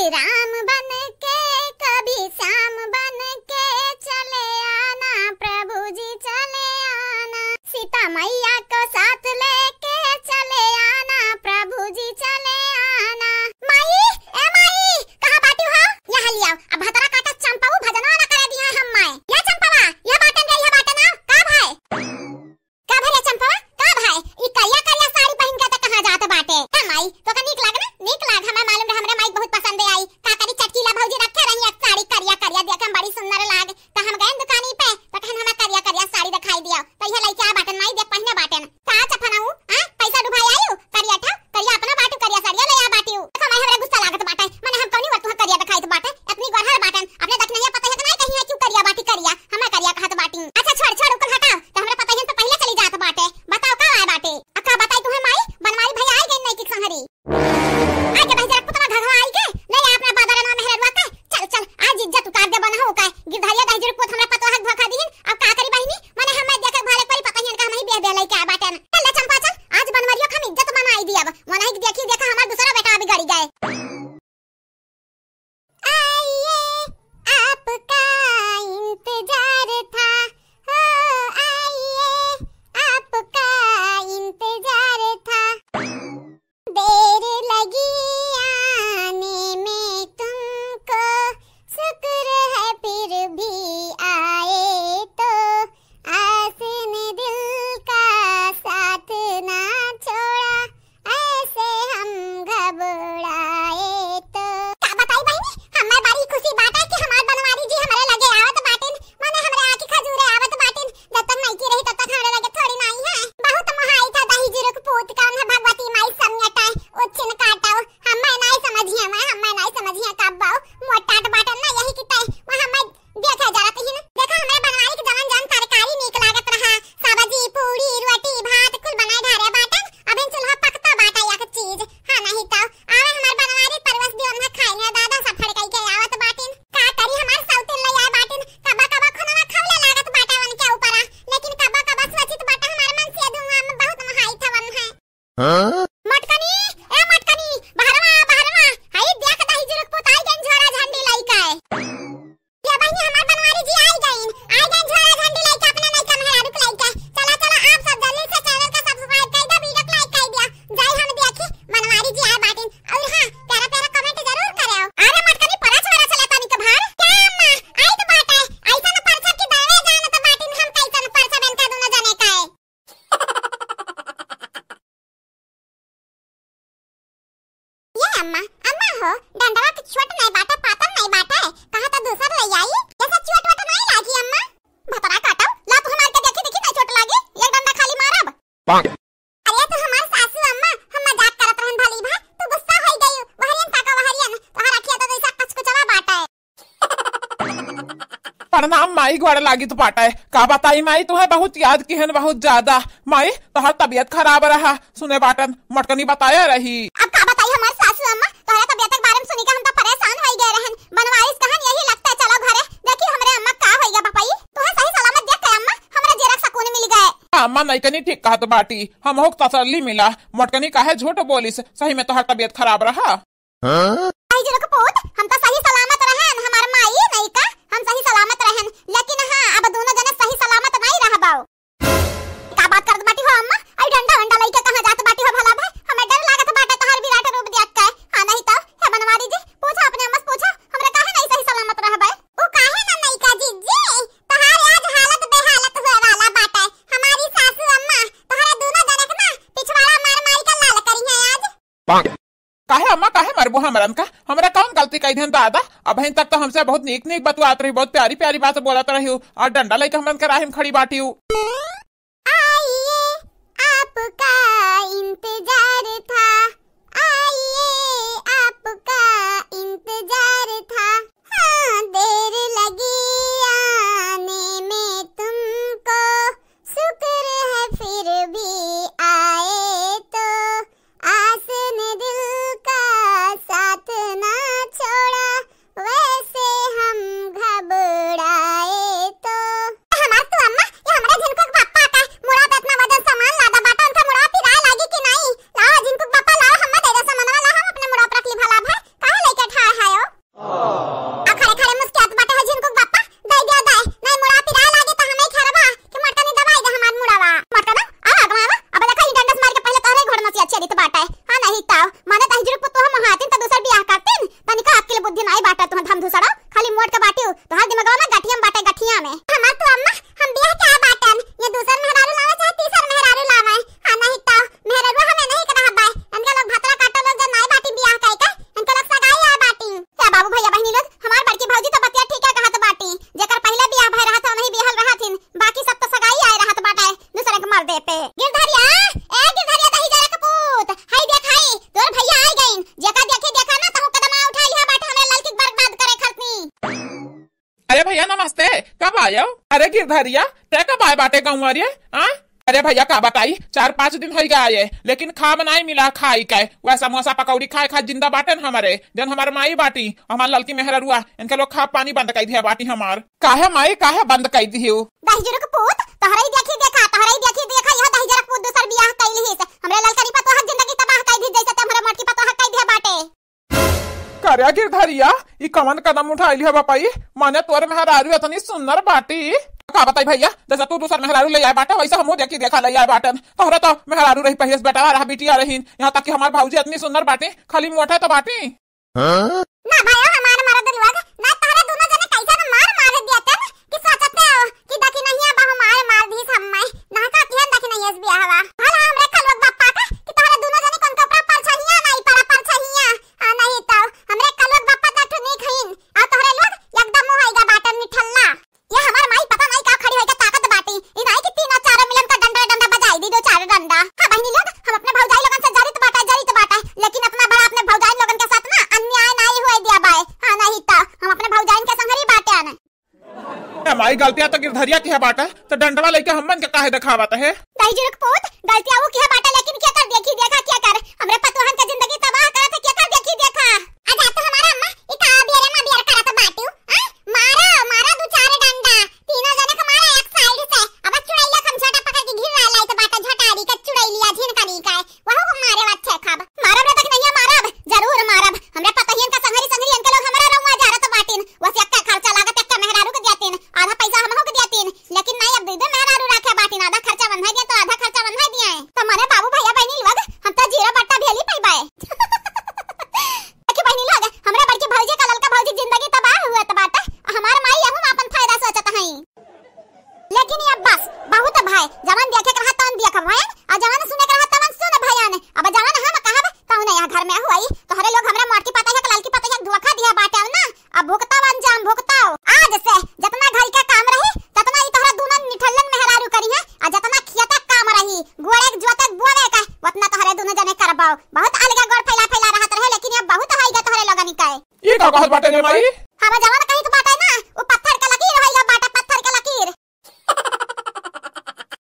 राम बन के कभी श्याम बन के चले आना, प्रभु जी चले आना। सीता मैया को साथ लेके चले आना, प्रभु जी चले आना। माई ए माई कहाँ बाटी हो? यहाँ लियाओ। अब भतरा काटा चंपाऊ भजनवा न करे दिया हम माई। या चंपावा या बाटन रे, या बाटन आओ। का भाई का भरे चंपावा का भाई? ई करिया करिया साड़ी पहन के त कहां जात बाटे? ए माई तो का नीक लाग ना? नीक लाग, हमें मालूम रे, हमरे माई बहुत पसंद आई। का करी चटकीला भौजी रखे रही एक साड़ी करिया करिया, देखे में बड़ी सुंदर लाग। त हम गए दुकानी पे तो कहन हमें करिया करिया साड़ी दिखाई दिया। तो यह लइका बाटन माई देख पहने बाटन का चफनाऊ हां पैसा डुभाई आयु करिया था करिया अपना बाटू करिया साड़िया ले आ बाटियो। देखो माई हमरा गुस्सा लागत बाटे, माने हम कौनी वतु करिया दिखाई तो बाटे इतनी गरहर बाटन अपने देख नहीं पता है कि नहीं कहीं है क्यों करिया बाटी करिया हमें करिया कहत बाटी। अच्छा छोड़ छोड़ ऊपर हटाओ, तो हमरा पता है तो पहले चली जात बाटे। बताओ का आए बाटे? अक्का बताई तुम्हें माई बनवारी भैया आई गई नहीं की संहरी आगे भाई जरा पुतना घघवा आई के ले आ अपना बादर नाम मेहरवा का। चल चल आज इज्जत उतार दे बन हो का गिरधारिया दही जरूर पोत हमरा पता हक धोखा दीन। अब का करी बहिनी माने हमें देखे भाले परी पता है का हम ही बे बे लइका बाटे। चल ले चंपा चल आज बनवारियो हम इज्जत बनाई दी। अब मनाई देखी देखा हमार दूसरा बेटा अभी गड़ी गए। आइए आपका इंतजार था, हो आइए आपका इंतजार था। देर लगी आने में तुमको, शुक्र है फिर भी आए तो। आस ने दिल का साथ ना छोड़ा, ऐसे हम घबराए तो। का बताई बहिनी हमें बड़ी खुशी बात है कि हमार बनवारी जी हमरे लगे आवत बाटिन, माने हमरे आंखी खजूरे आवत बाटिन। जब तक नहीं की रही तब तक हमरे लगे थोड़ी नहीं है। बहुत महाई था दही जीरो के पूत का है भगवती माई समयटाए उछिन काटाओ। हमें नहीं समझिए हमें नहीं समझिए कब बाओ मोटाट बाटन ना यही की तय हमें देखा जरा तही ना। देखा हमरे बनवारी के जवन जवन तरकारी नीक लागत रहा, सब्जी पूरी रोटी भात कुल बनाए ढारे बाटन। अब इन चूल्हा पकता बाटा या चीज हां नहीं तो आवे हमार बनवारी परवस दियो ना खाइने दादा सब फड़काई के आवत बाटिन। का करी हमार सौते ले आए बाटिन, कबा कबा खनवा खवले लागत बाटा वन के ऊपर, लेकिन कबा कबा सोचित बाटा हमार मन से धुआं में बहुत महाई था वन है। हां मटकनी ए मटकनी बहरवा बहरवा हाई देख दही जुरक पुताई गन झोरा झंडी लइका है। ये बहिनी हमार बनवारी जी आई गईन झोरा झंडी लइका अपने नहीं कमहरा रुक लइका। चला चला आप सब जल्दी से चैनल का सब्सक्राइब कर दो, वीडियो को लाइक कर दिया जाय हम देखी बनवारी जी आए बाटिन। और हां प्यारा प्यारा कमेंट जरूर करो। अरे मटकनी परा छोरा चला तानी के भार क्या अम्मा आई तो बात है ऐसा न परछा की दावे जाने तो बाटिन हम कैसन परछा बन का दोनों जाने का है। ये अम्मा हो डंडवा के छोट नहीं बाटा पातन नहीं बाटा है कहां तो दूसर ले आई जैसा छोट वट नहीं लागी अम्मा। भतरा काटो ला तू हमार के देखी देखी नहीं छोट लागी एक डंडा खाली मारब। अरे तो हमार सासू अम्मा हम मजाक करत रहन भली भा तू गुस्सा होई गई वहरियन ताका वहरियन तोहरा रखिया तो ऐसा कचकुचवा बाटा है। प्रणाम माई गोड़ लागी तो पाटा है। का बताई माई तुम्हें बहुत याद की है बहुत ज्यादा। माई तोहर तबीयत खराब रहा सुने बाटन मटकनी बताया रही। अब का बताई हमार सासू अम्मा तोहरा तबीयत के बारे में सुनी के हम तो परेशान होई गए रहन। बनवारिस कहन यही लगता चलो घरे देखी हमरे अम्मा का होई गया पापाई तोहे सही सलामत देख के अम्मा हमरा जरा सुकून मिल गए। अम्मा नहीं कनी ठीक कहा तो बाटी हम हो तसल्ली मिला। मटकनी काहे झूठ बोलिस सही में तोहर तबीयत खराब रहा। आई जरा पूत हम तो सही सलामत रहन हमार माई नहीं का हम सही सलामत रहन, लेकिन हां अब दोनों जने सही सलामत नहीं रह बाओ। का बात करत बाटी हो अम्मा आई डंडा वंडा लइके कहां जात बाटी हो भला भाई हमें डर लागत बाटे तोहर विराट रूप देख के। हां नहीं तो हे बनवारी जी पूछा अपने अम्मा पूछा हमरे काहे नहीं सही सलामत रह बाई। ओ काहे ना नहीं का जी तोहार आज हालत बेहालत होए वाला बाटे। हमारी सासू अम्मा तोहरे दोनों जने के ना पिछवाड़ा मार मार के लाल करी है आज। काहे अम्मा काहे मरबो हमरन का हमरा कौन गलती कई दिन दादा। अब तक तो हमसे बहुत नीक नीक बतवात रही बहुत प्यारी प्यारी बात बोलत रही और डंडा लेके हमरन के राह में खड़ी बाटी हूँ। आइए आपका इंतजार था, आइए आपका इंतजार था। हाँ देर लगी आने में तुमको, शुक्र है फिर भी आए तो। आस ने दिल का साथ ना छोड़ा, वैसे हम घबराए तो। हमार तू अम्मा ये हमरा जिनको बाप्पा का मुड़ा पे अपना वजन सामान लादा बाटा उनका मुड़ा पिराए लागी कि नहीं लाओ जिनको कब आयो? अरे गिरधरिया ते कब आए बाटे गाँव रे? अरे भैया का बताई 4-5 दिन हो गए लेकिन खा बनाई मिला खाई के वह समोसा पकौड़ी खाए खा जिंदा बाटे न हमारे जन हमारे माई बाटी हमार लड़की मेहरुआ इनके लोग खा पानी बंद कर दिया बाटी हमार काहे माई काहे बंद कर दियो? दहिजरक पूत तोहरा देखी देखा यह दहिजरक पूत दूसर बियाह कैली है हमरे ललकनी पतो हक जिंदगी तबाह कर दी जैसे हमरा मटकी पतो हक कर दिया बाटे। करे गिरधरिया ई कवन कदम उठाइली है बापाई माने तोर मेहरारू इतनी सुंदर बाटी का बताई भैया जैसा तू दूसर मेहरारू ले आए बाटे वैसा हमू देखी देखा ले आए बाटन तोहरा तो मेहरारू रही पहिए बेटा रहा बिटिया रही यहाँ तक कि हमार भाऊजी इतनी सुंदर बाटी खाली मोटा तो बाटी ना भाई हमार मरद लोग ना तोहरा दोनों जने कैसा ना मार दिया तन कि सोचते हो कि देखी नहीं बहु मार दी सब मैं ना का ध्यान देखी नहीं इस बियाहवा भला हमरे कलवक बापा का कि तोहरा दोनों जने कौन कपड़ा पर छहिया नहीं पर छहिया नहीं तो हमरे कलवक बापा तक नहीं खइन आ तोहरे लोग एकदम होइगा बाटन निठल्ला ये हमार माई पता नहीं का खड़ी होइगा ताकत बाटी ई नहीं कि 3-4 मिलन का डंडा बजाई दी 2-4 डंडा। हां बहनी लोग हम अपने भौजाई लोगन से जरित बाटा लेकिन अपना बड़ा अपने भौजाई लोगन के साथ ना अन्याय नहीं हुए दिया बाय। हां नहीं तो हम अपने भौजाइन के संगरी बाटे आने हमारी गलतियां तो गिरधरिया की है बाटा तो डंडवा लेके हमन के काहे दिखावत है? दहिजरक पूत गलतियां वो की है बाटा लेकिन क्या कर देखी देखा क्या कर हमरे पतोहन का जिंदगी तबाह करत है क्या कर देखी देखा आजा तो हमारा अम्मा ई का बियर में बियर करत बाटू मारा 2-4 डंडा तीनों जने के मारा एक साइड से अब चुड़ैला खमछाटा पकड़ के घिर रहा तो बाटा झटारी का चुड़ैलिया झिनकनी का वहु को मारे अच्छे खब मारब रे तक नहीं मारब जरूर मारब हमरे पतोहन का संगरी इनके लोग हमरा रउआ जारत बाटिन वस एक खर्चा लागत एक मेहरारू के देतिन आधा पैसा हमहु के देतिन लेकिन नहीं अब दे मेहरारू राखे बाटिन आधा खर्चा बंधाई दे तो आधा खर्चा बंधाई दिए तो मारे बाबू भैया बहनी लोग हम तो जीरा बट्टा भेली पैबाए देखी बहनी लोग हमरा बड़की भौजी का ललका भौजी जिंदगी तबाह हुआ त बाटा हमार माई हम अपन फायदा सोचत हई लेकिन ये बस बहुत भाई जवान देखे के रहा तन देख भाई आ जवान सुने के रहा तन सुन भैया ने अब जवान हम कहब तऊ ने यहाँ घर में हुई तोहरे लोग हमरा मोटकी पता है ललकी पता है धोखा दिया बाटे ना अब भुगताओ अंजाम भुगताओ आज से जितना घर का काम रही ततना ई तोहरा दोनों निठल्लन मेहरारू करी है आ जितना खेता काम रही गोड़े जोतक बोवे का उतना तोहरे दोनों जने करबाओ बहुत अलग गोड़ फैला रहत रहे लेकिन अब बहुत होइगा तोहरे लगनी का ये का कहत बाटे रे माई हम जवान कहीं